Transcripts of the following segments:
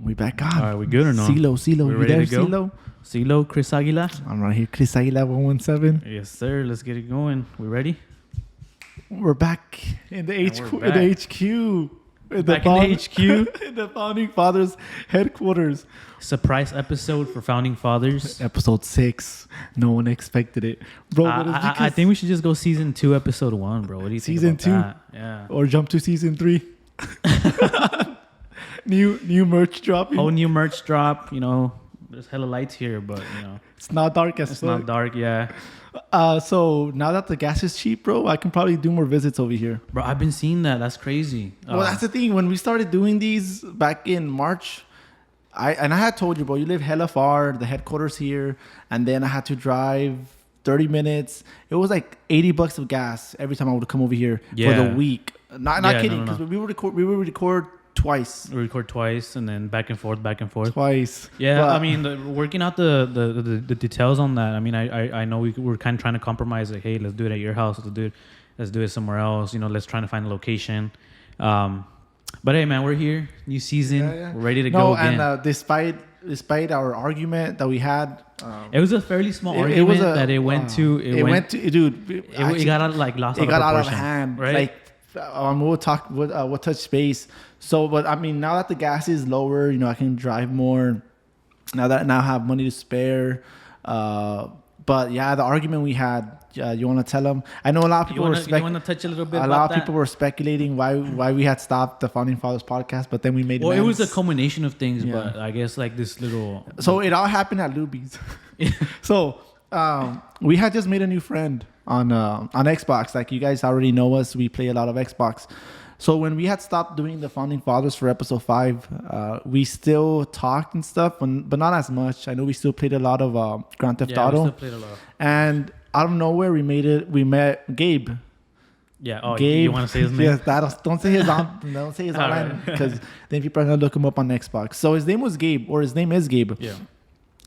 We back on. All right, we good or no? CeeLo, We you ready there, to go? CeeLo? CeeLo, Chris Aguila. I'm right here, Chris Aguila 117. Yes, sir. Let's get it going. We ready? We're back in the And HQ. we're In the back. HQ. In Back in the HQ. in the Founding Fathers headquarters. Surprise episode for Founding Fathers. Episode 6. No one expected it, bro. But it's I because- think we should just go season 2, episode 1, bro. What do you Season think about 2? that? Yeah. Or jump to season 3. New merch dropping. Whole new merch drop. You know, there's hella lights here, but you know, It's not dark as it's fuck. not dark. Yeah, So now that the gas is cheap, bro, I can probably do more visits over here. bro. I've been seeing that. That's crazy. Well, that's the thing. When we started doing these back in March, I had told you, bro, you live hella far, the headquarters here, and then I had to drive 30 minutes. It was like $80 of gas every time I would come over here for Yeah. the week. Not Yeah, kidding, no. because we would record twice. We record twice and then back and forth. Twice. Yeah, But- I mean, working out the details on that. I mean, I know we're kind of trying to compromise. Like, hey, let's do it at your house. Let's do it somewhere else. You know, let's try to find a location. But hey, man, we're here. New season. Yeah. We're ready to go again. And despite our argument that we had, it was a fairly small it argument was that it went to. Dude. It got out, lost. It got out of proportion, hand, right? Like, we'll touch base. So, but I mean, now that the gas is lower, you know, I can drive more. Now I have money to spare. But yeah, the argument we had, you want to tell them? I know a lot of people you want to touch a little bit. a about lot of that? people were speculating why we had stopped the Founding Fathers podcast, but then we made. Well, it was a amends. culmination of things, Yeah. but I guess like this little. So it all happened at Luby's. So we had just made a new friend on Xbox. Like, you guys already know us. We play a lot of Xbox. So when we had stopped doing the Founding Fathers for episode 5, we still talked and stuff, but not as much. I know we still played a lot of Grand Theft Yeah, we Auto. still played a lot. And out of nowhere, we met Gabe. Yeah. Oh, Gabe. you want to say his name? Yes, don't say his don't say his All online, right. because then people are gonna look him up on Xbox. So his name was Gabe, or his name is Gabe. Yeah.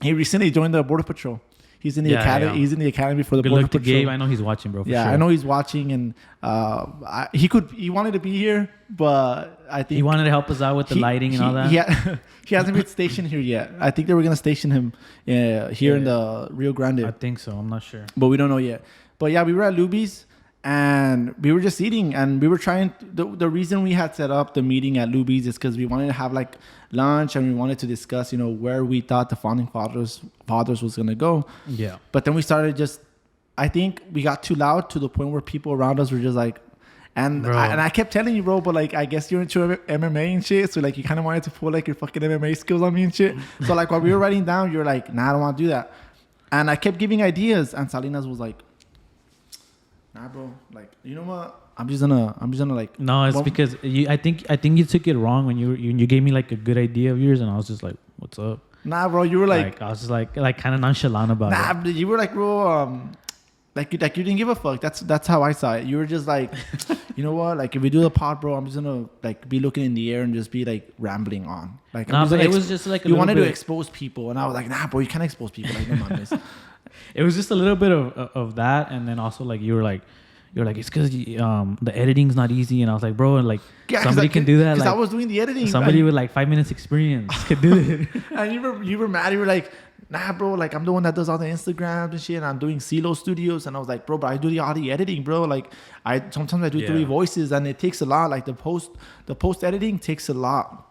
He recently joined the Border Patrol. He's in the academy. yeah. He's in the academy for the Good Border luck to Patrol. Gabe. I know he's watching, bro. For Yeah, sure. I know he's watching, and he wanted to be here, but I think He wanted to help us out with the lighting and all that. Yeah, he hasn't been stationed here yet. I think they were gonna station him here in the Rio Grande, I think so. I'm not sure. but we don't know yet. But yeah, we were at Luby's and we were just eating, and we were trying. The reason we had set up the meeting at Luby's is because we wanted to have like lunch, and we wanted to discuss, you know, where we thought the Founding Fathers was gonna go. Yeah. But then we started I think we got too loud to the point where people around us were just like, and Bro. I kept telling you, bro, but like, I guess you're into MMA and shit. So like, you kind of wanted to pull like your fucking MMA skills on me and shit. So like, while we were writing down, you were like, nah, I don't want to do that. And I kept giving ideas, and Salinas was like, nah, bro, like, you know what? I'm just gonna like. No, it's Well- because I think you took it wrong when you gave me like a good idea of yours, and I was just like, "What's up?" Nah, bro, you were like, I was just like kind of nonchalant about nah, it. but you were like, bro, like you didn't give a fuck. That's how I saw it. You were just like, you know what? Like, if we do the pod, bro, I'm just gonna like be looking in the air and just be like rambling on. Like, Nah, I'm just but gonna it was just like a you little wanted to bit- expose people, and I was like, nah, bro, you can't expose people. Like, no mames. It was just a little bit of that, and then also like you were like it's because the editing's not easy, and I was like, bro, like Yeah, 'cause somebody can do that. Because Like I was doing the editing. somebody and, with like 5 minutes experience could do it. and you were mad. You were like, nah, bro, like I'm the one that does all the Instagrams and shit, and I'm doing CeeLo Studios, and I was like, bro, but I do all the editing, bro. Like, sometimes I do 3 Yeah. voices, and it takes a lot. Like the post editing takes a lot.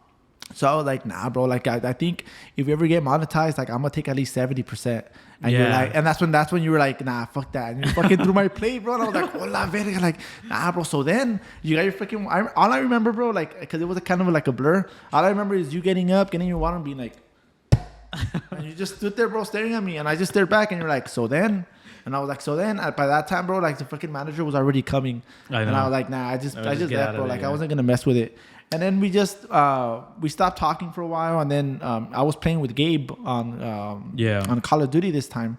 So I was like, nah, bro. Like I think if we ever get monetized, like I'm gonna take at least 70%. And you're Yeah. like, and that's when you were like, nah, fuck that. And you fucking threw my plate, bro. And I was like, hola, verga. Like, nah, bro. So then you got your freaking. All I remember, bro, like, because it was a kind of like a blur. All I remember is you getting up, getting your water, and being like, and you just stood there, bro, staring at me, and I just stared back, and you're like, so then. And I was like, so then, by that time, bro, like the fucking manager was already coming. I And know. I was like, nah, I just get left, out bro. of it, Like, yeah. I wasn't going to mess with it. And then we stopped talking for a while. And then I was playing with Gabe on Call of Duty this time.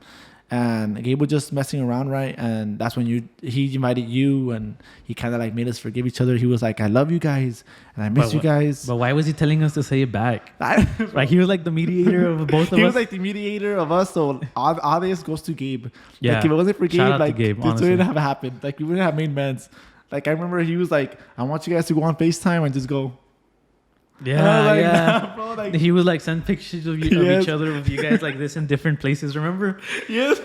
And Gabe was just messing around, right? And that's when he invited you, and he kind of like made us forgive each other. He was like, I love you guys, and I miss you guys. But why was he telling us to say it back? Like he was like the mediator of both of us. He was like the mediator of us, so all this goes to Gabe. Yeah. Like, if it wasn't for Gabe, Shout out to like Gabe, this honestly. wouldn't have happened. Like, we wouldn't have made mans. Like, I remember he was like, I want you guys to go on FaceTime and just go. Yeah, like, yeah. nah, bro, like, He would like send pictures of, of Yes. each other with you guys like this in different places. Remember? yes.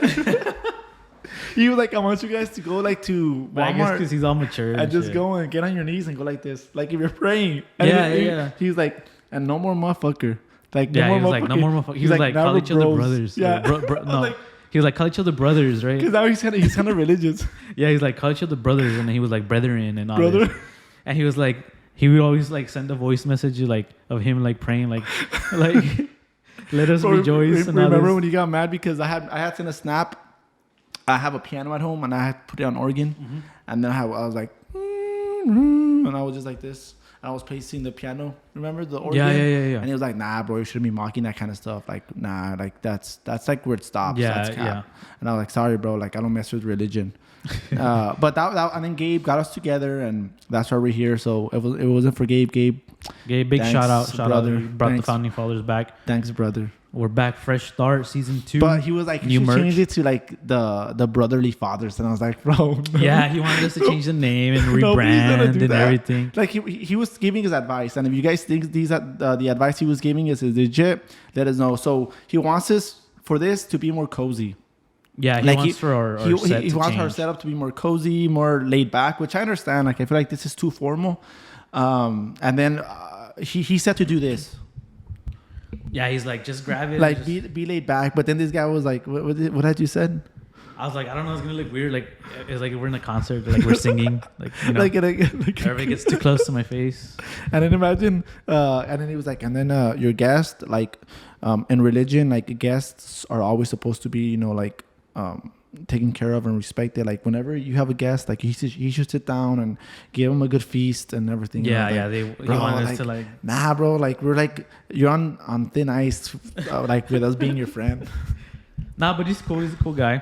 He was like, I want you guys to go like to But I guess Walmart because he's all mature. and just go and get on your knees and go like this, like if you're praying. And Yeah, yeah. He's like, and no more motherfucker. Like Yeah, no he more was like, no more motherfuckers. He He's was like, now call we're each other bros. brothers. Yeah. No. Like, He was like, call each other brothers, right? because now he's kind of religious. Yeah, he's like, call each other brothers. And then he was like, brethren and all Brother. this. And he was like, he would always like send a voice message like of him like praying, like let us rejoice. And all Remember this. when he got mad because I had sent a snap. I have a piano at home and I had put it on organ, and then I was like, and I was just like this. And I was pacing the piano. Remember the organ? Yeah. And he was like, "Nah, bro, you shouldn't be mocking that kind of stuff. Like, nah, like that's like where it stops. Yeah, That's cap." yeah. And I was like, "Sorry, bro. Like, I don't mess with religion." But that and then Gabe got us together, and that's why we're here. So it wasn't for Gabe. Gabe, Big Thanks, shout out. brother. He brought Thanks. the founding fathers back. thanks, brother. We're back, fresh start, season 2. But he was like, new "You should merch. change it to like the brotherly fathers," and I was like, "Bro, no." Yeah, he wanted us to change the name and Nobody's gonna rebrand do and that. everything. Like he was giving his advice, and if you guys think these are the advice he was giving is legit, let us know. So he wants us for this to be more cozy. Yeah, he Like wants for our he set he to wants our change. setup to be more cozy, more laid back, which I understand. Like I feel like this is too formal. And then he said to do this, Yeah, he's like, just grab it. like and just- be laid back. But then this guy was like, what had you said? I was like, I don't know, it's gonna look weird. Like it's like we're in a concert, like we're singing, like you know, Like everybody gets too close to my face. And then imagine, and then he was like, and then your guest, like, in religion, like guests are always supposed to be, you know, like, taken care of and respected. Like whenever you have a guest, like he should sit down and give him a good feast and everything. Yeah, And I was yeah. like, He bro, wanted us like, to like. nah, bro, like we're like you're on thin ice, like with us being your friend. Nah, but he's cool. He's a cool guy.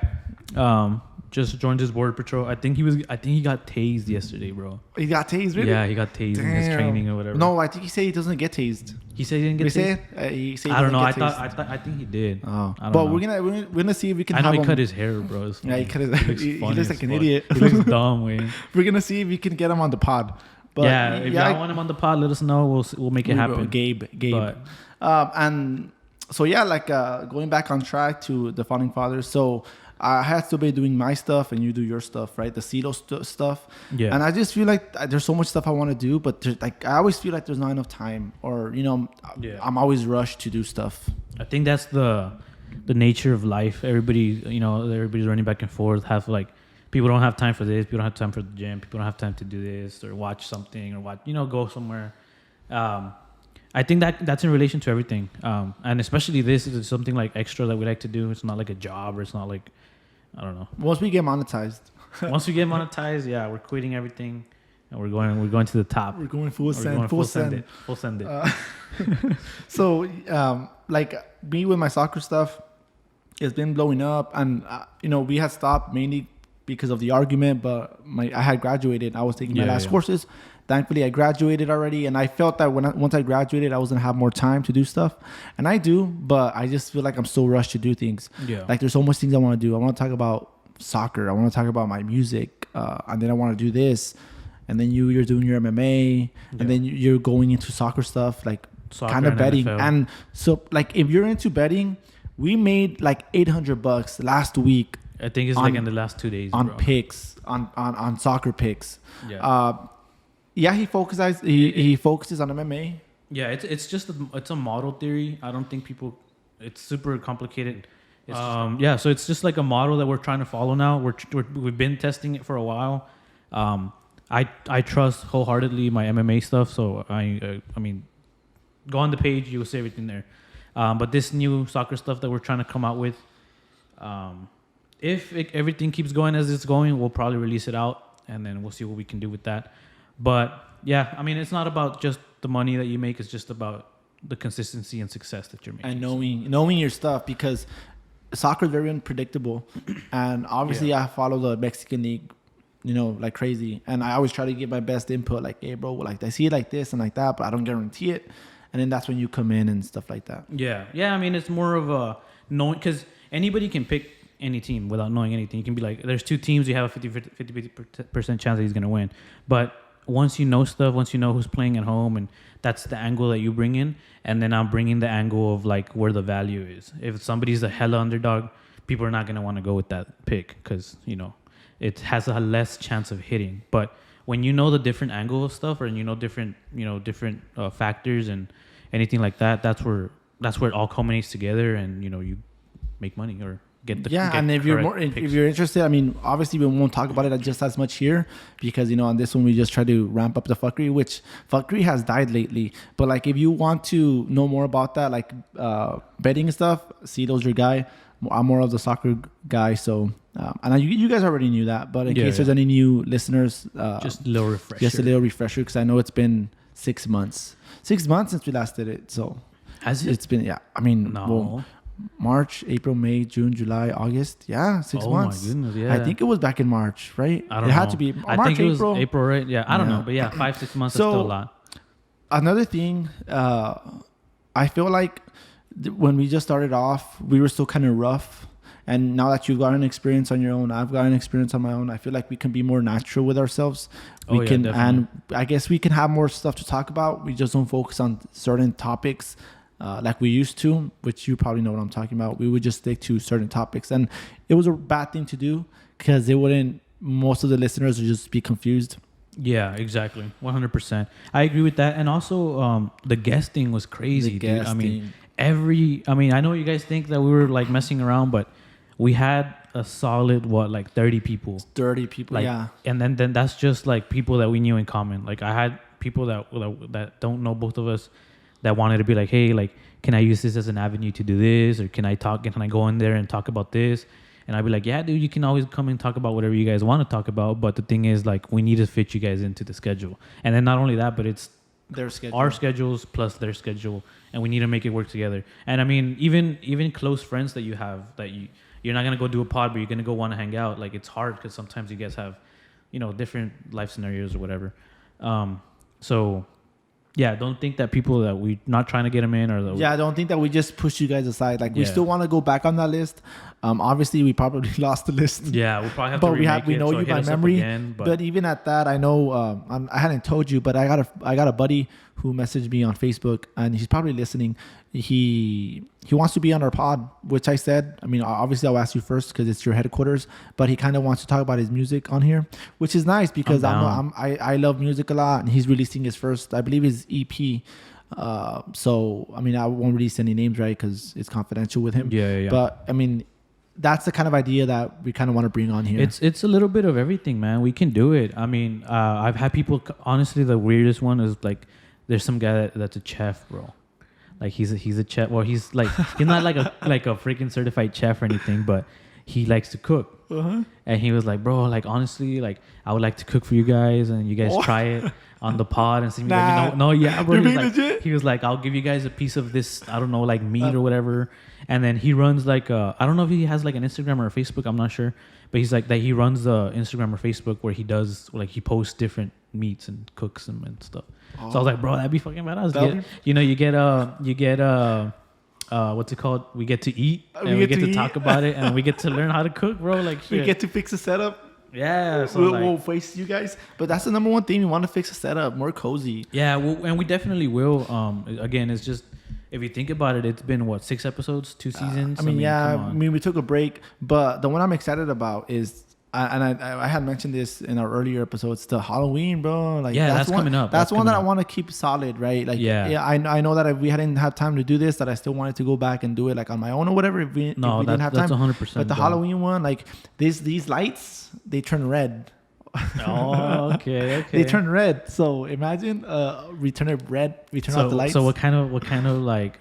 Just joined his border patrol. I think he got tased yesterday, bro. He got tased, really? Yeah, he got tased in his Damn. training or whatever. No, I think he said he doesn't get tased. He said he didn't We get say tased. he said he I don't know. doesn't get tased. I think he did. Oh, I don't but know. we're gonna see if we can. I know have he him. cut his hair, bro. It's Yeah, he funny. cut his. He He funny looks as like an fuck. idiot. He looks dumb, way. We're gonna see if we can get him on the pod. But Yeah, if y'all want him on the pod, let us know. We'll make it we will. happen. Gabe. But And so yeah, like going back on track to the founding fathers. So I had to be doing my stuff and you do your stuff, right? The CETO stuff. yeah, And I just feel like there's so much stuff I want to do, but like I always feel like there's not enough time, or you know, Yeah. I'm always rushed to do stuff. I think that's the nature of life. Everybody's running back and forth. Have like people don't have time for this. People don't have time for the gym. People don't have time to do this or watch something or go somewhere. I think that's in relation to everything. And especially this is something like extra that we like to do. It's not like a job, or it's not like, I don't know. Once we get monetized, Once we get monetized, yeah, we're quitting everything and we're going to the top. we're going full We're send, going full send. it. Full send it. So, like me with my soccer stuff, it's been blowing up, and we had stopped mainly because of the argument. But I had graduated. I was taking my last courses. Thankfully, I graduated already, and I felt that once I graduated, I was gonna have more time to do stuff, and I do. But I just feel like I'm so rushed to do things. Yeah. Like there's so much things I want to do. I want to talk about soccer. I want to talk about my music, and then I want to do this, and then you're doing your MMA, and then you're going into soccer stuff, like Soccer kind of and betting. NFL. And so, like, if you're into betting, we made like $800 last week I think it's like in the last 2 days, on bro. picks, on soccer picks. Yeah. Yeah, he focuses on MMA. Yeah, it's just it's a model theory. I don't think people. It's super complicated. Yeah, so it's just like a model that we're trying to follow now. We've been testing it for a while. I trust wholeheartedly my MMA stuff. So I mean, go on the page, you will see everything there. But this new soccer stuff that we're trying to come out with, if everything keeps going as it's going, we'll probably release it out, and then we'll see what we can do with that. But yeah, I mean, it's not about just the money that you make. It's just about the consistency and success that you're making. And knowing your stuff, because soccer is very unpredictable. And obviously I follow the Mexican league, like crazy. And I always try to give my best input. Like, hey, bro, like I see it like this and like that, but I don't guarantee it. And then that's when you come in and stuff like that. Yeah. I mean, it's more of a knowing, because anybody can pick any team without knowing anything. You can be like, there's two teams, you have a 50% chance that he's going to win. But once you know stuff, once you know who's playing at home, and that's the angle that you bring in, and then I'm bringing the angle of like where the value is. If somebody's a hella underdog, people are not gonna want to go with that pick because it has a less chance of hitting. But when you know the different angle of stuff, or different factors and anything like that, that's where it all culminates together, and you make money or get the and if you're interested, I mean, obviously we won't talk about it just as much here because on this one we just try to ramp up the fuckery, which fuckery has died lately. But like if you want to know more about that, like betting and stuff, Cito's your guy. I'm more of the soccer guy, so and you guys already knew that. But in case there's any new listeners, just a little refresher, because I know it's been 6 months since we last did it. So has it? It's been March, April, May, June, July, August. Yeah, 6 months. Oh my goodness, yeah. I think it was back in March, right? I don't know. It had to be March, I think it April. was April, right? Yeah, I don't know. But yeah, 5-6 months is still a lot. Another thing, I feel like when we just started off, we were still kind of rough. And now that you've got an experience on your own, I've got an experience on my own, I feel like we can be more natural with ourselves. Definitely. And I guess we can have more stuff to talk about. We just don't focus on certain topics like we used to, which you probably know what I'm talking about. We would just stick to certain topics, and it was a bad thing to do because most of the listeners would just be confused. Yeah, exactly. 100%. I agree with that. And also the guesting was crazy, dude. I mean, I know you guys think that we were like messing around, but we had a solid 30 people. 30 people, yeah. And then that's just like people that we knew in common. Like I had people that don't know both of us that wanted to be like, hey, like, can I use this as an avenue to do this? Or can I go in there and talk about this? And I'd be like, yeah, dude, you can always come and talk about whatever you guys want to talk about. But the thing is, like, we need to fit you guys into the schedule. And then not only that, but it's their schedule, our schedules plus their schedule. And we need to make it work together. And I mean, even close friends that you have that you're not going to go do a pod, but you're going to go want to hang out. Like, it's hard because sometimes you guys have, different life scenarios or whatever. So... yeah, don't think that people that we're not trying to get them in or... I don't think that we just push you guys aside. Like, we still want to go back on that list. Obviously, we probably lost the list. Yeah, we'll probably have to remake it. We know you by memory. Again, but even at that, I know... I hadn't told you, but I got a buddy who messaged me on Facebook, and he's probably listening. He wants to be on our pod, which I said, I mean, obviously I'll ask you first because it's your headquarters, but he kind of wants to talk about his music on here, which is nice because I love music a lot, and he's releasing his first, I believe, his EP. So, I mean, I won't release any names, right, because it's confidential with him. Yeah. But, I mean, that's the kind of idea that we kind of want to bring on here. It's a little bit of everything, man. We can do it. I mean, I've had people, honestly, the weirdest one is, like, there's some guy that's a chef, bro. Like he's a chef. Well, he's not like a freaking certified chef or anything, but he likes to cook. Uh-huh. And he was like, bro, like honestly, like I would like to cook for you guys, and you guys try it on the pod and see me. No, yeah, bro. He was like, I'll give you guys a piece of this, I don't know, like meat or whatever. And then he runs like I don't know if he has like an Instagram or a Facebook, I'm not sure, but he's like that. He runs the Instagram or Facebook where he does like he posts different meats and cooks them and stuff. Oh. So I was like, bro, that'd be fucking badass. You get what's it called? We get to eat and we get to talk about it, and we get to learn how to cook, bro. Like shit. We get to fix a setup. Yeah, so we'll face you guys, but that's the number one thing. We want to fix a setup more cozy. Yeah, and we definitely will. Again, it's just if you think about it, it's been 6 episodes, 2 seasons. I mean, we took a break, but the one I'm excited about is. I had mentioned this in our earlier episodes, the Halloween, bro. Like, yeah, that's coming up. That's one that I want to keep solid, right? Like, yeah, I know that if we hadn't had time to do this, that I still wanted to go back and do it like on my own or whatever. If we didn't have time, that's 100%. But the Halloween one, like these lights, they turn red. Oh, okay. They turn red. So imagine we turn it red. We turn off the lights. So what kind of like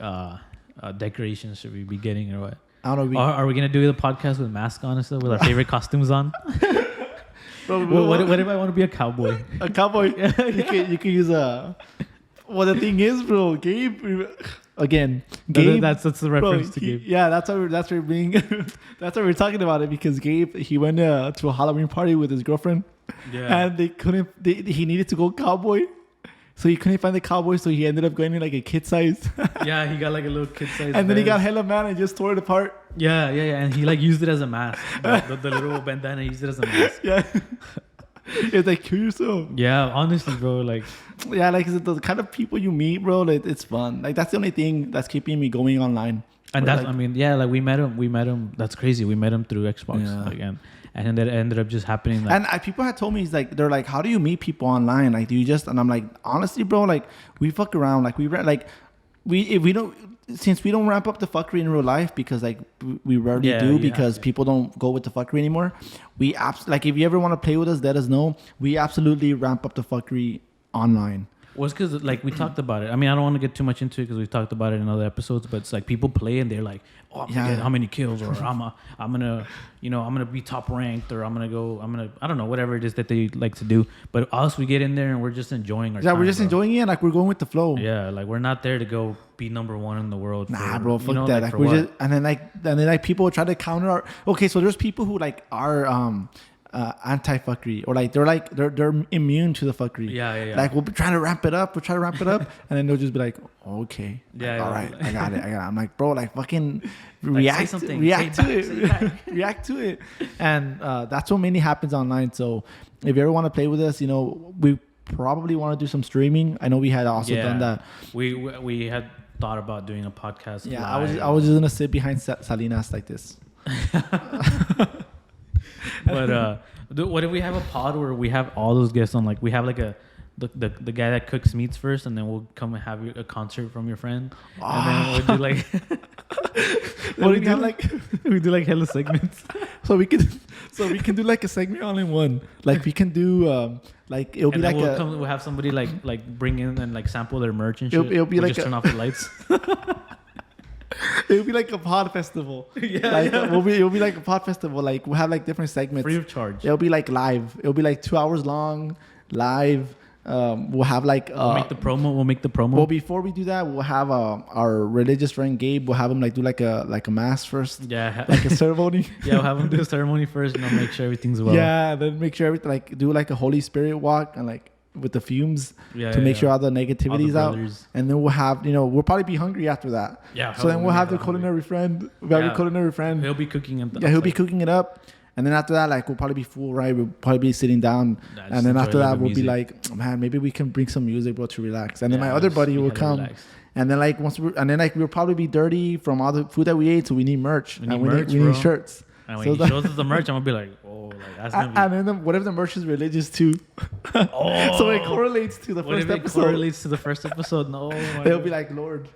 decorations should we be getting or what? I don't know. Are we gonna do the podcast with masks on and stuff with our favorite costumes on? Bro, what if I want to be a cowboy? A cowboy? you can use a. Well, the thing is, bro, Gabe. Again, Gabe. That's the reference to Gabe. Yeah, that's why we're being. That's why we're talking about it, because Gabe, he went to a Halloween party with his girlfriend. Yeah. And they couldn't. He needed to go cowboy. So he couldn't find the cowboy, so he ended up going in like a kid size. Yeah, he got like a little kid size. And then he got hella mad and just tore it apart. Yeah. And he like used it as a mask. The little bandana, he used it as a mask. Yeah. It's like kill yourself. Yeah, honestly, bro. Like, Yeah, like the kind of people you meet, bro. Like, it's fun. Like that's the only thing that's keeping me going online. and Or, that's like, I mean, yeah, like we met him. That's crazy. We met him through Xbox, Yeah. like, and then that ended up just happening. Like, and people had told me, he's like, they're like, how do you meet people online? Like, do you just? And I'm like, honestly, bro, like we fuck around. Like if we don't. Since we don't ramp up the fuckery in real life because like we rarely Yeah, do you because have to. people don't go with the fuckery anymore. Like if you ever want to play with us, let us know. We absolutely ramp up the fuckery online. was because like we talked about it. I mean, I don't want to get too much into it because we've talked about it in other episodes. But it's like people play and they're like, "Oh, I'm gonna get how many kills?" Or I'm gonna be top ranked, or I don't know, whatever it is that they like to do. But us, we get in there and we're just enjoying our time, We're just bro. enjoying it. Like we're going with the flow. Yeah, like we're not there to go be number one in the world. Nah, for, bro, fuck you know, that. Like Like for we what? just and then people will try to counter our. Okay, so there's people who like are anti fuckery or like they're immune to the fuckery. Yeah. Like we'll be trying to ramp it up, and then they'll just be like, okay, Yeah, all yeah. right, I got it. I'm like, bro, like fucking Like, say something. react Say to it back, say it, react to it, and that's what mainly happens online. So if you ever want to play with us, you know, we probably want to do some streaming. I know we had also done that. We had thought about doing a podcast. Yeah, live. I was just gonna sit behind Salinas like this. But what if we have a pod where we have all those guests on? Like we have like the guy that cooks meats first, and then we'll come and have a concert from your friend, and then we'll do like we do like hella segments. So we can do like a segment all in one. Like we can do like it'll be And like then we'll have somebody like bring in and like sample their merch and shit. It'll be We'll like just turn off the lights. it'll be like a pod festival. Yeah, like yeah. it'll be like a pod festival. Like we'll have like different segments. Free of charge. It'll be like live. It'll be like 2 hours long, live. We'll have like We'll make the promo. Well, before we do that, we'll have our religious friend Gabe. We'll have him like do like a mass first. Yeah. Like a ceremony. Yeah, we'll have him do a ceremony first, and make sure everything's well. Yeah, then make sure everything like do like a Holy Spirit walk and like with the fumes to make sure all the negativity's out. And then we'll have we'll probably be hungry after that. Yeah. So then we'll have the culinary friend. He'll be cooking and he'll be cooking it up. And then after that, like we'll probably be full, right? We'll probably be sitting down, and then after that, we'll be like, man, maybe we can bring some music, bro, to relax. And then my other buddy will come, and then like we'll probably be dirty from all the food that we ate, so we need merch. We need shirts. And when he shows us the merch, I'm gonna be like, oh, like that's gonna be. And then what if the merch is religious too? Oh, so it correlates to the what first if it episode. correlates to the first episode? No, They'll be like, Lord.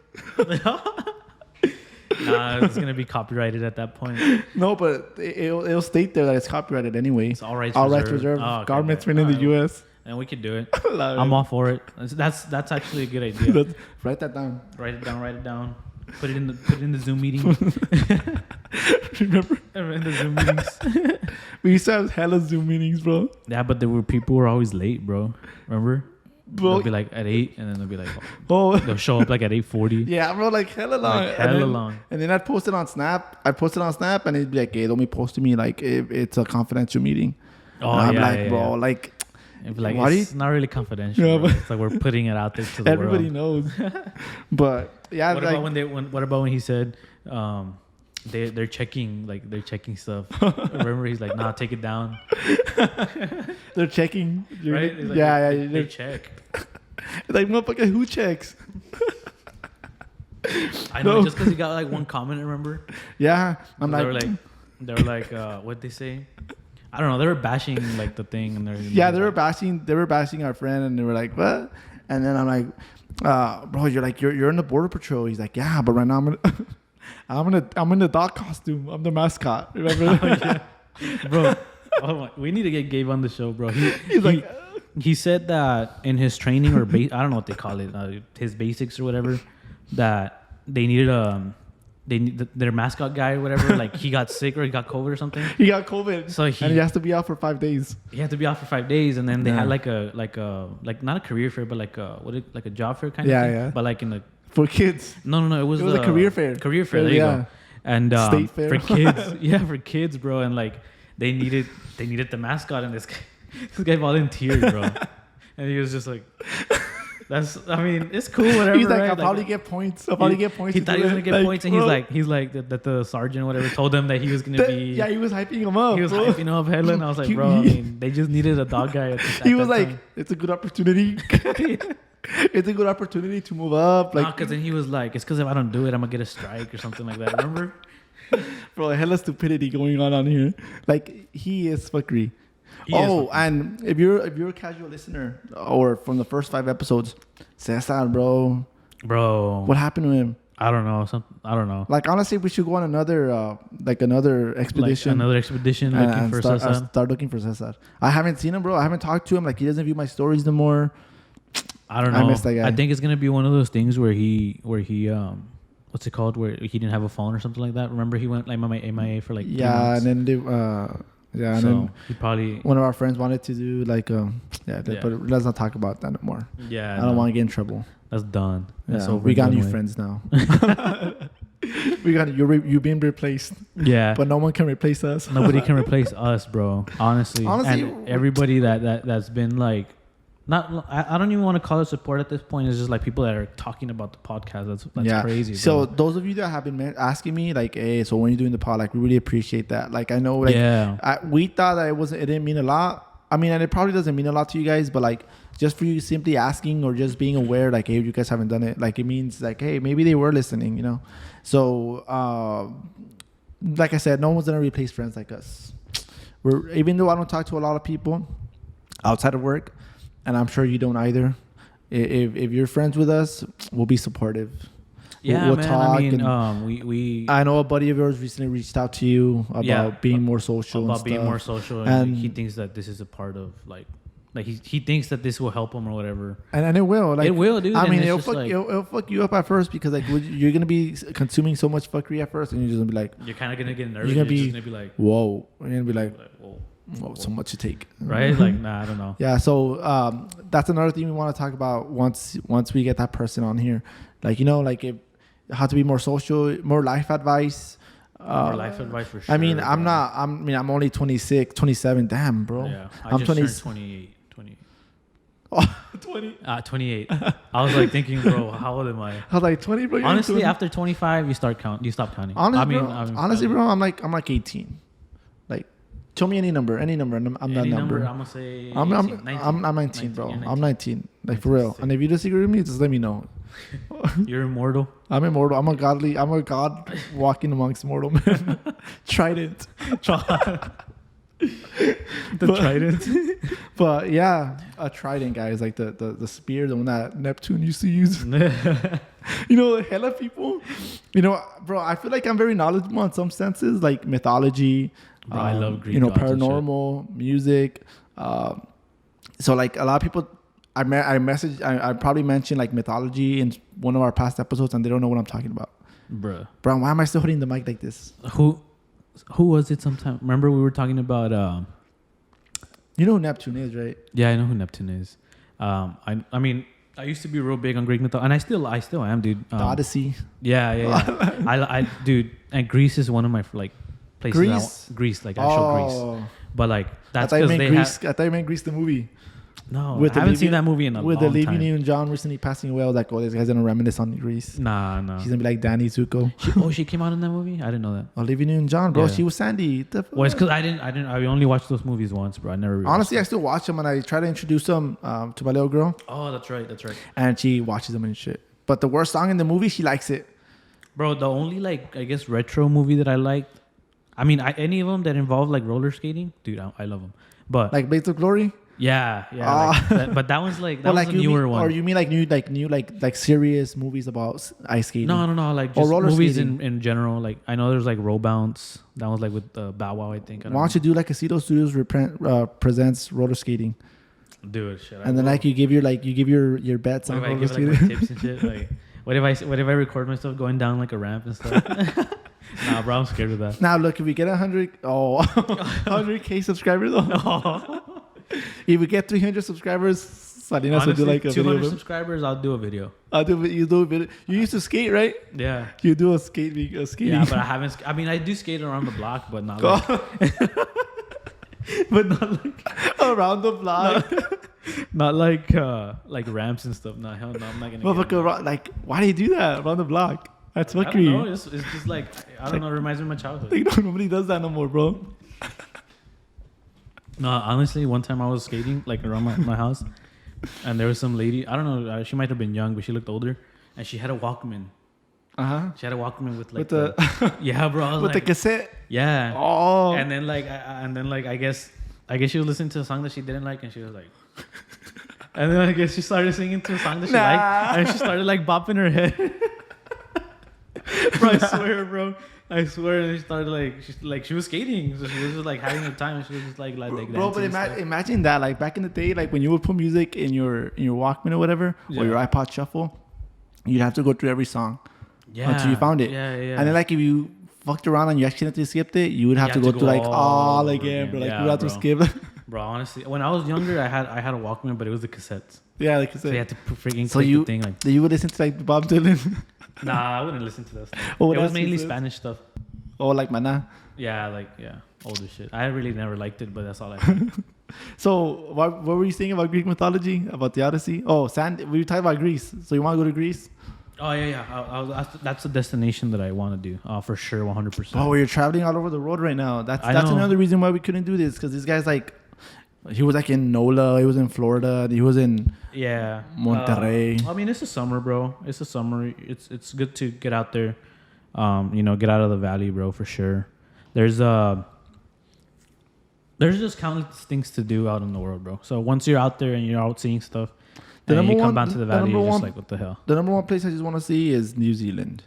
Nah, it's gonna be copyrighted at that point. No, but it'll state there that it's copyrighted anyway. It's all rights reserved. Oh, okay, Garments okay. made in the U.S. And we could do it. I'm all for it. That's actually a good idea. Write that down. Write it down. Put it in the Zoom meeting. Remember? In the Zoom meetings. We used to have hella Zoom meetings, bro. Yeah, but people were always late, bro. Remember? Bro. They'll be like at 8, and then they'll be like, Oh. they'll show up like at 8:40. Yeah, bro, like hella long. And then I'd post it on Snap. And it'd be like, hey, don't be posting me like if it's a confidential meeting. Oh, and I'm yeah, like, yeah, bro, yeah. like, It'd be like, why it's not really confidential. Yeah, Bro. but- It's like we're putting it out there to the everybody world. knows. But yeah, What about when he said they're checking stuff? Remember, he's like, nah, take it down. they're checking. Right? Like, Yeah, They check. Like, motherfucker, who checks? I know, No. just because he got like one comment, remember? Yeah, I'm They like, were like, what'd they say? I don't know. They were bashing like the thing, and they were bashing our friend, and they were like, what? And then I'm like, bro, you're in the border patrol. He's like, yeah, but right now I'm in the dog costume. I'm the mascot. Remember? Oh, yeah. Bro. Oh my, we need to get Gabe on the show, bro. He said that in his training or I don't know what they call it, his basics or whatever, that they needed their mascot guy or whatever. Like he got sick or he got COVID or something. He got COVID, so and he has to be out for 5 days. He had to be out for 5 days, and then they had like not a career fair, but like a job fair kind of thing. Yeah. But like in the For kids. no, it was a career fair. Career fair. There you go. And State fair. for kids, yeah, for kids, bro. And like they needed the mascot, and this guy volunteered, bro. And he was just like, I mean, it's cool, whatever. He's like, right? I'll probably get points. I'll probably get points. He thought he was gonna get points, and he's like that the sergeant, whatever, told him that he was gonna be. Yeah, he was hyping him up. He was hyping up hella, and I was like, bro, I mean, they just needed a dog guy. He was like, it's a good opportunity. It's a good opportunity to move up. Like, because then he was like, it's because if I don't do it, I'm gonna get a strike or something like that. Remember? Bro, hella stupidity going on here. Like, he is fuckery. And if you're a casual listener or from the first 5 episodes, Cesar, bro, what happened to him? I don't know. Like, honestly, we should go on another expedition. Another expedition looking for Cesar. Start looking for Cesar. I haven't seen him, bro. I haven't talked to him. Like, he doesn't view my stories no more. I don't know. I miss that guy. I think it's gonna be one of those things where he what's it called? Where he didn't have a phone or something like that. Remember, he went like MIA for like 3 months. And then and then he probably one of our friends wanted to do like but let's not talk about that anymore. Yeah, I don't want to get in trouble. That's done. That's over. over. We got new friends now. We got you being replaced. Yeah, but no one can replace us. Nobody can replace us, bro. Honestly, and everybody that's been like. I don't even want to call it support at this point. It's just like people that are talking about the podcast. That's crazy. So those of you that have been asking me like, hey, so when you're doing the pod, like we really appreciate that. Like I know, like we thought that it didn't mean a lot. I mean, and it probably doesn't mean a lot to you guys, but like just for you simply asking or just being aware, like, hey, you guys haven't done it. Like it means like, hey, maybe they were listening, you know. So like I said, no one's gonna replace friends like us. Even though I don't talk to a lot of people outside of work. And I'm sure you don't either. If you're friends with us, we'll be supportive. Yeah, we'll man. talk. I mean, we. I know a buddy of yours recently reached out to you about being more social. About being more social, and he thinks that this is a part of like he thinks that this will help him or whatever. And it will. Like, it will, dude. I mean, it'll fuck you up at first because like you're gonna be consuming so much fuckery at first, and you're just gonna be like, you're kind of gonna get nervous. You're just gonna be like, whoa. You're gonna be like, whoa. Oh, so much to take, right? Like, nah, I don't know. Yeah, so that's another thing we want to talk about once we get that person on here. Like, you know, like how to be more social, more life advice. More life advice for sure. I mean, I'm only 26, 27. Damn, bro. Yeah, I'm 20. 28. Oh, 20. 28. I was like thinking, bro, how old am I? I was like 20, bro. Honestly, after 25, you stop counting. Honestly, bro, I'm like 18. Tell me any number. I'm that number. I'm gonna say. I'm 19, bro. 19. I'm 19. Like for real. And if you disagree with me, just let me know. You're immortal. I'm immortal. I'm a god walking amongst mortal men. Trident. Trident. But yeah, a trident, guys. Like the spear, the one that Neptune used to use. You know, hella people. You know, bro. I feel like I'm very knowledgeable in some senses, like mythology. Bro, I love Greek paranormal music. So like a lot of people, I probably mentioned like mythology in one of our past episodes, and they don't know what I'm talking about. Bro, why am I still holding the mic like this? Who was it? Sometime remember we were talking about. You know who Neptune is, right? Yeah, I know who Neptune is. I mean, I used to be real big on Greek mythology, and I still am, dude. The Odyssey. Yeah. I dude, and Greece is one of my like. Places Greece, like actual Greece, but like that's because they have. I thought you meant Greece the movie. No, I haven't seen that movie in a long time. With Olivia Newton-John recently passing away, I was like, oh, this guy's gonna reminisce on Greece. Nah. She's gonna be like Danny Zuko. She came out in that movie. I didn't know that. Olivia Newton-John, bro. Yeah. She was Sandy. Well, it's because I only watched those movies once, bro. I never. Honestly, I still watch them, and I try to introduce them to my little girl. Oh, that's right. And she watches them and shit. But the worst song in the movie, she likes it. Bro, the only like I guess retro movie that I liked. I mean, any of them that involve like roller skating, dude, I love them. But like Blades of Glory. Yeah. But that one's like that was a newer one. Or you mean like new serious movies about ice skating? No, like just movies in general. Like I know there's like Roll Bounce. That was like with Bow Wow, I think. Why don't you do like Casito Studios presents roller skating? Dude, shit. And then like you give your bets on roller skating. Like tips and shit. Like what if I record myself going down like a ramp and stuff? Nah, bro, I'm scared of that. Now look, if we get 100K subscribers though. If we get 300 subscribers, Salinas will do like a 200 video. subscribers, I'll do a video. You do a video. You used to skate, right? Yeah. You do a skating. Yeah, but I haven't. I mean, I do skate around the block, but not like. But not like around the block. Not like ramps and stuff. No, hell no, I'm not gonna. Motherfucker, like, why do you do that around the block? That's I don't fuckery. know. It's just like I don't know. It reminds me of my childhood. Like, nobody does that no more, bro. No, honestly, one time I was skating like around my house, and there was some lady. I don't know. She might have been young, but she looked older, and she had a Walkman. She had a Walkman with like with the yeah, bro. I was with like, the cassette. yeah. Oh. And then I guess she was listening to a song that she didn't like, and she was like, and then I guess she started singing to a song that she liked, and she started like bopping her head. Bro, I swear, bro. I swear, and she started she was skating, so she was just like having a time, and she was just like bro. But imagine that, like back in the day, like when you would put music in your Walkman or whatever, or your iPod Shuffle, you'd have to go through every song until you found it. Yeah. And then like if you fucked around and you accidentally skipped it, you would have to go through like all again, bro. Like you would have to skip. Bro, honestly, when I was younger, I had a Walkman, but it was the cassettes. Yeah, like I said. So you had to freaking click the thing. Like, you would listen to like Bob Dylan? Nah, I wouldn't listen to that stuff. Oh, it was mainly Spanish stuff. Oh, like Mana? Yeah, older shit. I really never liked it, but that's all I heard. So, what were you saying about Greek mythology? About the Odyssey? Oh, we were talking about Greece. So, you want to go to Greece? Oh, yeah. That's a destination that I want to do. For sure, 100%. Oh, you're traveling all over the world right now. That's another reason why we couldn't do this. Because this guy's like... He was like in NOLA. He was in Florida. He was in Monterrey. I mean, it's the summer, bro. It's the summer. It's good to get out there. Get out of the valley, bro, for sure. There's just countless things to do out in the world, bro. So once you're out there and you're out seeing stuff, and you come down to the valley, you're just like, what the hell? The number one place I just want to see is New Zealand.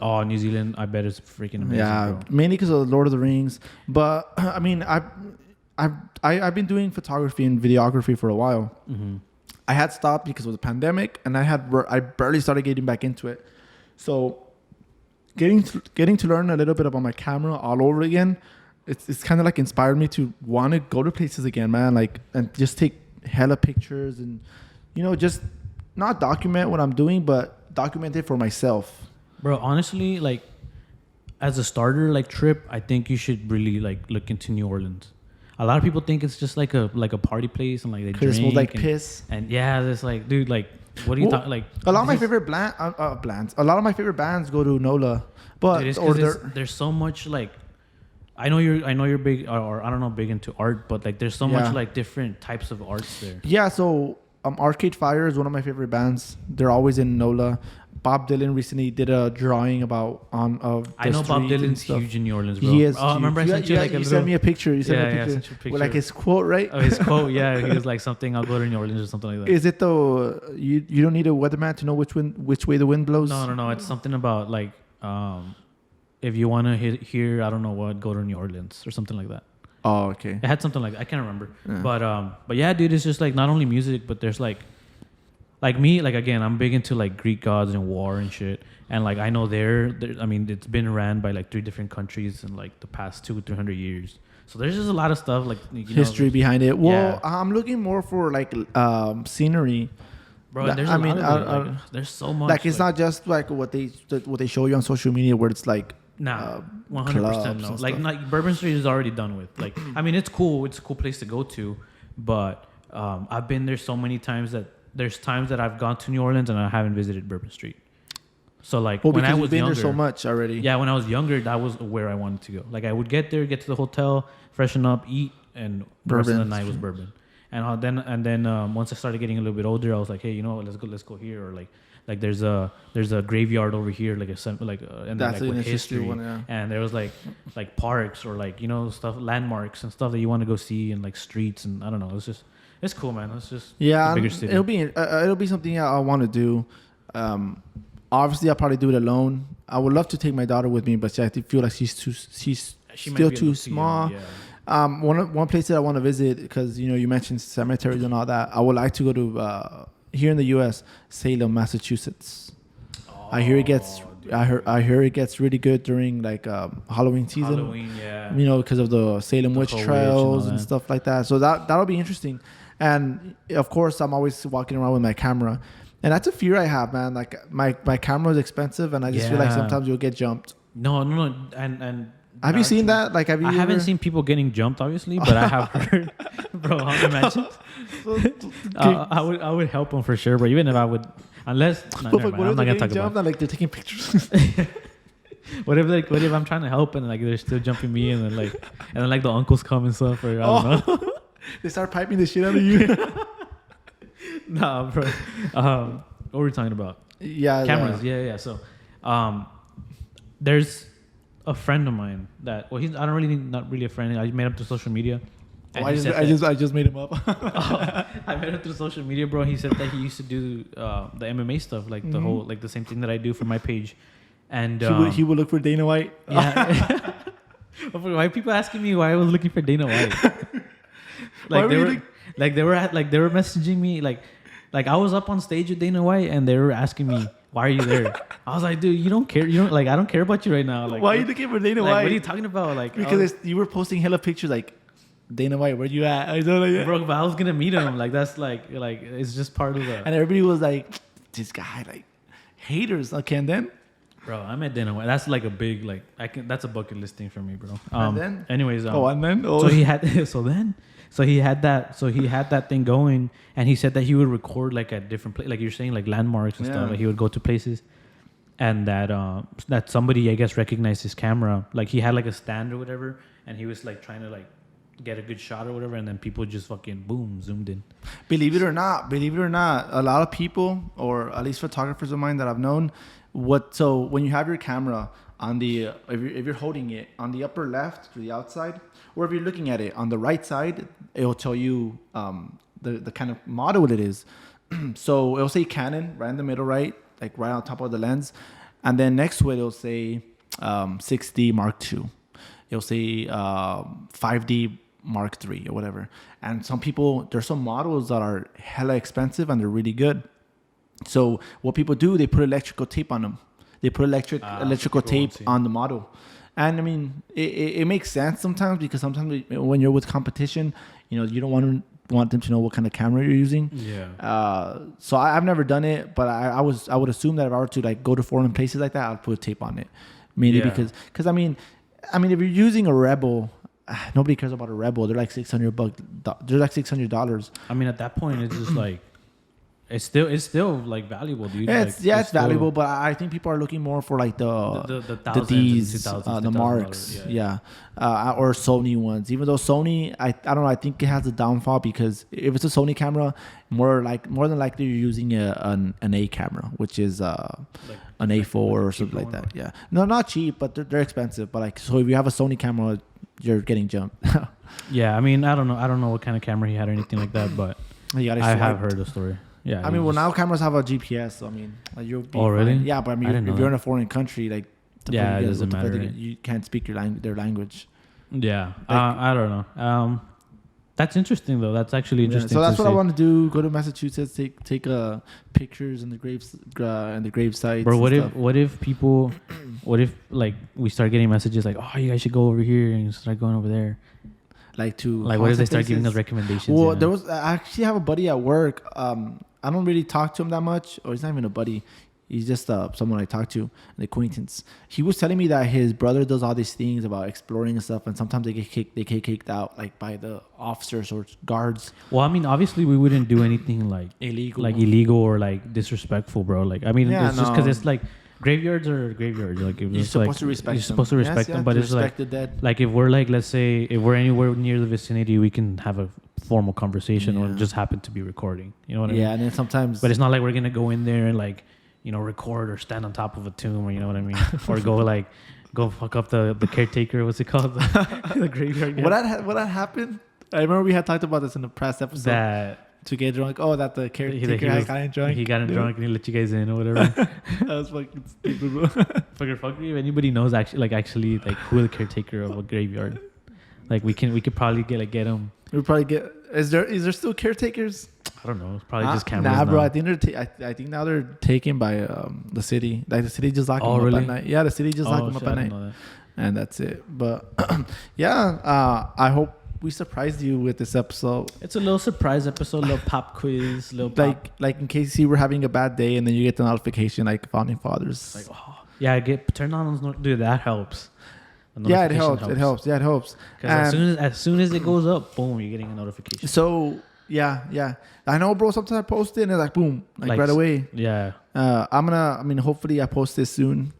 Oh, New Zealand! I bet it's freaking amazing. Yeah, bro. mainly because of Lord of the Rings. But I mean, I've been doing photography and videography for a while. Mm-hmm. I had stopped because of the pandemic, and I barely started getting back into it. So getting to learn a little bit about my camera all over again, it's kind of like inspired me to want to go to places again, man. Like, and just take hella pictures and just not document what I'm doing, but document it for myself. Bro, honestly, like as a starter trip, I think you should really look into New Orleans. A lot of people think it's just like a party place and they drink. It smells like piss. And yeah, it's like, dude, what are you talking? A lot of my favorite bands. A lot of my favorite bands go to NOLA, but dude, there's so much I know you're big, or I don't know, big into art, but there's so much different types of arts there. Yeah, so Arcade Fire is one of my favorite bands. They're always in NOLA. Bob Dylan recently did a drawing about I know Bob Dylan's huge in New Orleans, bro. He is. Oh, I remember I sent you sent me a picture. You sent me a picture. With his quote, right? Oh, his quote, yeah. He was something, I'll go to New Orleans or something like that. Is it though? You don't need a weatherman to know which way the wind blows? No. It's something about if you want to hear, I don't know what, go to New Orleans or something like that. Oh, okay. It had something like that. I can't remember. Yeah. But yeah, dude, it's just not only music, but there's me, again, I'm big into Greek gods and war and shit. And I know I mean, it's been ran by 3 different countries in the past 200-300 years. So there's just a lot of stuff history behind it. Well, I'm looking more for scenery. Bro, there's a lot of it. There's so much. It's not just what they show you on social media where it's 100% no. Bourbon Street is already done with. I mean, it's cool. It's a cool place to go to, but I've been there so many times that there's times that I've gone to New Orleans and I haven't visited Bourbon Street. So when I was been younger, there so much already. Yeah, when I was younger, that was where I wanted to go. I would get there, get to the hotel, freshen up, eat, and the rest of the night was bourbon. And then once I started getting a little bit older, I was like, hey, you know what? Let's go here, or there's a graveyard over here, and that's then with history one, yeah. And there was like parks or stuff, landmarks and stuff that you want to go see, and streets, and I don't know. It's cool, man. It's just a bigger city. It'll be something I want to do. Obviously, I'll probably do it alone. I would love to take my daughter with me, but I feel like she's still too small. Yeah. One place that I want to visit, because you mentioned cemeteries and all that. I would like to go to here in the U.S., Salem, Massachusetts. Oh, I hear it gets really good during Halloween season. Halloween, yeah. Because of the Salem witch trials and stuff like that. So that'll be interesting. And of course, I'm always walking around with my camera, and that's a fear I have, man. My camera is expensive, and I just feel like sometimes you'll get jumped. No, and Have you seen that? Like, have you? I haven't ever... seen people getting jumped, obviously, but I have heard, bro, haunted mansions. I would help them for sure, but even if I would, unless no, But never mind, what I'm if not they're gonna talk getting about. jumped and like they're taking pictures? What if I'm trying to help and like they're still jumping me and then like the uncles come and stuff, or I don't know. They start piping the shit out of you. Nah, bro. What were we talking about? Yeah, Cameras. Yeah. So, there's a friend of mine that not really a friend. I met him through social media. Oh, I just made him up. I met him through social media, bro. He said that he used to do the MMA stuff, like the whole, like the same thing that I do for my page. And he would look for Dana White. Yeah. Why people asking me why I was looking for Dana White? They were messaging me like I was up on stage with Dana White and they were asking me, why are you there? I was like, dude, you don't care. You don't like. I don't care about you right now. Like, why are you looking for Dana White? What are you talking about? Like, because you were posting hella pictures like, Dana White, where you at? I don't know. Bro, but I was gonna meet him. Like that's like it's just part of the. And everybody was like, this guy, like haters. Okay, and then. Bro, I met Dana White. That's like a big like that's a bucket list thing for me, bro. And then. Anyways, and then. So he had that thing going, and he said that he would record like at different places, like you're saying, like landmarks and stuff. Like he would go to places, and that somebody, I guess, recognized his camera. Like he had like a stand or whatever, and he was like trying to like get a good shot or whatever, and then people just fucking boom zoomed in. Believe it or not, a lot of people, or at least photographers of mine that I've known, so when you have your camera on the if you're holding it on the upper left to the outside, or if you're looking at it on the right side, it'll tell you the kind of model it is. So it'll say Canon right in the middle, right, like right on top of the lens, and then next to it it'll say 6D Mark II. It'll say 5D Mark III or whatever. And there's some models that are hella expensive and they're really good. So what people do, they put electrical tape on them. They put electrical tape on the model. And I mean, it makes sense sometimes, because sometimes when you're with competition, you don't want them to know what kind of camera you're using. Yeah. So I've never done it, but I would assume that if I were to like go to foreign places like that, I'd put tape on it. Mainly because I mean, if you're using a Rebel, nobody cares about a Rebel. They're like $600. They're like $600. I mean, at that point, it's just like it's still like valuable, dude. Yeah, it's it's valuable, but I think people are looking more for like the D's, the Marks, or Sony ones. Even though Sony, I don't know, I think it has a downfall, because if it's a Sony camera, more than likely you're using an A camera, which is an A4 or something like that. Yeah, no, not cheap, but they're expensive. But like, so if you have a Sony camera, you're getting jumped. Yeah, I mean, I don't know what kind of camera he had or anything like that, but I have heard the story. Yeah, I mean, now cameras have a GPS, so I mean, like you'll be really? fine. Yeah, but I mean, if you're in a foreign country, like, it doesn't matter. Right? You can't speak their language. Yeah, I don't know. That's interesting though. That's actually interesting. So that's what I want to do. Go to Massachusetts, take pictures in the grave sites. Bro, what if like we start getting messages like, oh, you guys should go over here and start going over there. What if they start giving us recommendations? Well, I actually have a buddy at work. I don't really talk to him that much, or he's not even a buddy. He's just someone I talk to, an acquaintance. He was telling me that his brother does all these things about exploring and stuff, and sometimes they get kicked out like by the officers or guards. Well, I mean, obviously we wouldn't do anything like illegal or like disrespectful, bro. Like, I mean, it's just because it's like graveyards are graveyards. Like, you're supposed to respect them. You're supposed to respect them, but it's like the dead. Like if we're like, let's say if we're anywhere near the vicinity, we can have a formal conversation or just happen to be recording. You know what I mean? Yeah, and then sometimes, but it's not like we're gonna go in there and like, record or stand on top of a tomb, or you know what I mean, or go fuck up the caretaker. What's it called? The graveyard. What had happened? I remember we had talked about this in the past episode. That to get drunk. Oh, that the caretaker got drunk. He got drunk and he let you guys in or whatever. That was fucking stupid, bro. Fucker. If anybody knows actually who the caretaker of a graveyard, like we could probably get him. We'll probably get. Is there still caretakers? I don't know. It's probably just cameras. Nah, bro. Now. I think I think now they're taken by the city. Like the city just locked them up at night. Yeah, the city just locked them up at night, and that's it. But yeah, I hope we surprised you with this episode. It's a little surprise episode, little pop quiz, like in case you were having a bad day and then you get the notification like Founding Fathers. Like, oh yeah, turn on, dude. That helps. Yeah, it helps. It helps. Yeah, it helps. Because as soon as it goes up, boom, you're getting a notification. So yeah. I know, bro. Sometimes I post it and it's like boom, like right away. Yeah. Hopefully I post this soon.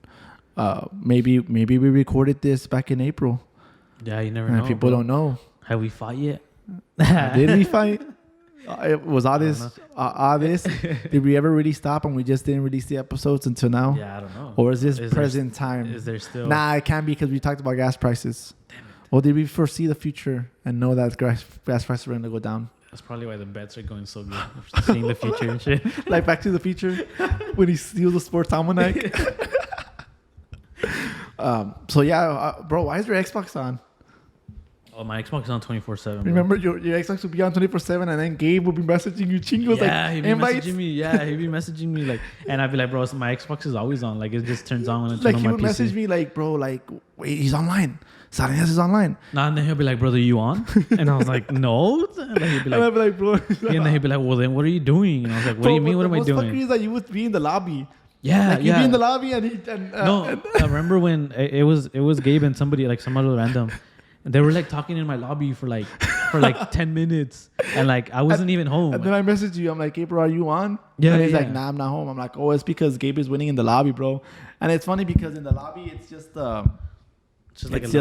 Maybe we recorded this back in April. Yeah, you never know. People don't know. Have we fought yet? Did we fight? Was all this? Did we ever really stop and we just didn't release the episodes until now? Yeah, I don't know. Or is this present time? Is there still? Nah, it can't be because we talked about gas prices. Damn it. Or did we foresee the future and know that gas prices are going to go down? That's probably why the bets are going so good. Seeing the future and shit. Like Back to the Future when he steals the sports almanac. So yeah, bro, why is your Xbox on? Oh, my Xbox is on 24/7. Remember, your Xbox would be on 24/7, and then Gabe would be messaging you chingos he'd be messaging me. Yeah, he'd be messaging me like, and I'd be like, bro, my Xbox is always on. Like, it just turns on when it's on my PC. Like, he would message me like, bro, like, wait, he's online. Sarinas is online. Nah, and then he'll be like, brother, you on? And I was like, no. And then he'd be like, I'd be like, bro. And then he'd be like, well, then what are you doing? And I was like, what do you mean? What am I doing? The most fucking is that you would be in the lobby. Yeah, like, you'd be in the lobby no, I remember when it was Gabe and somebody, like some other random. They were like talking in my lobby for like 10 minutes, and like I wasn't even home. And then I messaged you. I'm like, "Hey, bro, are you on?" Yeah. And he's like, "Nah, I'm not home." I'm like, "Oh, it's because Gabe is winning in the lobby, bro." And it's funny because in the lobby, it's just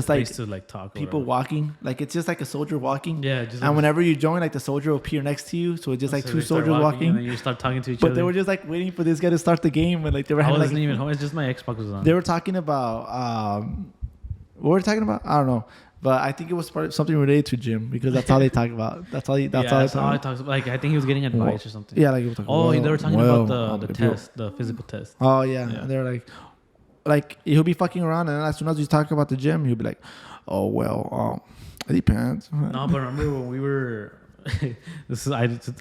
place to like talk. People walking, like it's just like a soldier walking. Yeah. And whenever you join, like the soldier will appear next to you, so it's just like two soldiers walking. And then you start talking to each other. But they were just like waiting for this guy to start the game, and like they were. I wasn't even home. It's just my Xbox was on. They were talking about what were they talking about? I don't know. But I think it was something related to gym because that's all they talk about. That's all he talks about. Like I think he was getting advice or something. Yeah, like he was talking they were talking about the test, the physical test. Oh yeah. And they're like he'll be fucking around, and as soon as you talk about the gym, he'll be like, "Oh well, it depends." No, but remember when we were.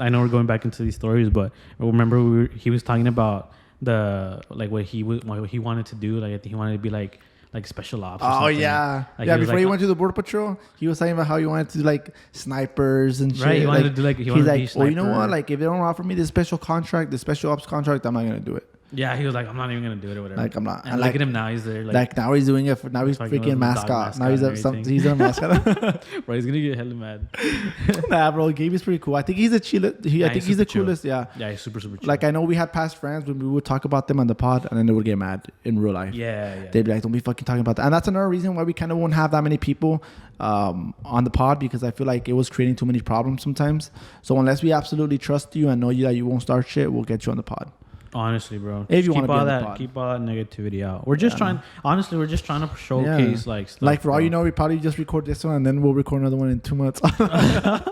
I know we're going back into these stories, but remember he was talking about what he wanted to do. Like I think he wanted to be like special ops. Or something. Yeah. Like, before he went to the border patrol, he was talking about how he wanted to do like snipers and shit. Right, he wanted to do he's like, well, you know what? Like if they don't offer me this special contract, the special ops contract, I'm not gonna do it. Yeah, he was like, I'm not even gonna do it or whatever. Like I'm not. And look at him now. He's there. Like now he's doing it. Now he's freaking mascot. Now he's a mascot. Bro, he's gonna get hella mad. Nah, bro, Gabe is pretty cool. I think he's the chillest. I think he's the coolest. Yeah. Yeah, he's super chill. Like I know we had past friends when we would talk about them on the pod, and then they would get mad in real life. Yeah. They'd be like, "Don't be fucking talking about that." And that's another reason why we kind of won't have that many people on the pod, because I feel like it was creating too many problems sometimes. So unless we absolutely trust you and know you that you won't start shit, we'll get you on the pod. Honestly, bro. If you want to be on the pod. Keep all that negativity out. We're just trying. Honestly, we're just trying to showcase like stuff. Like for all you know, we probably just record this one and then we'll record another one in 2 months. Turn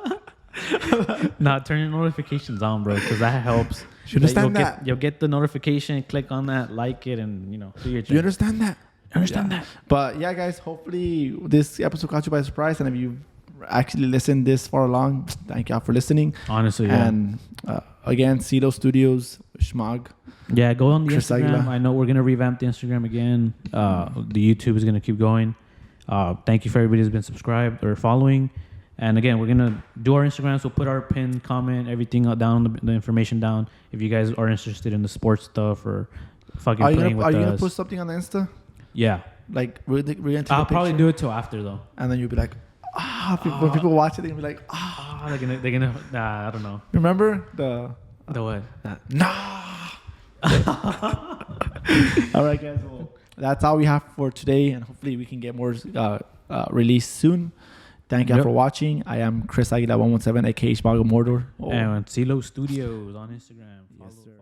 your notifications on, bro, because that helps. You understand that? You'll get the notification, click on that, like it, and do your thing. You understand that? That. But yeah, guys, hopefully this episode caught you by surprise, and if you actually listened this far along, thank y'all for listening. Honestly, yeah. And again, CeeLo Studios, Schmog. Yeah, go on the Chris Instagram. Aguila. I know we're gonna revamp the Instagram again. The YouTube is gonna keep going. Thank you for everybody who's been subscribed or following. And again, we're gonna do our Instagrams. We'll put our pin, comment, everything down, the information down. If you guys are interested in the sports stuff or fucking playing with us. Are you gonna put something on the Insta? Yeah. Like we're gonna take I'll probably do it till after though. And then you'll be like, when people watch it, they're gonna be like, they're gonna. Nah, I don't know. Remember the what? All right, guys. Well, that's all we have for today, and hopefully we can get more released soon. Thank you for watching. I am Chris Aguila 117, aka Chicago Mordor. And CeeLo Studios on Instagram. Yes, sir.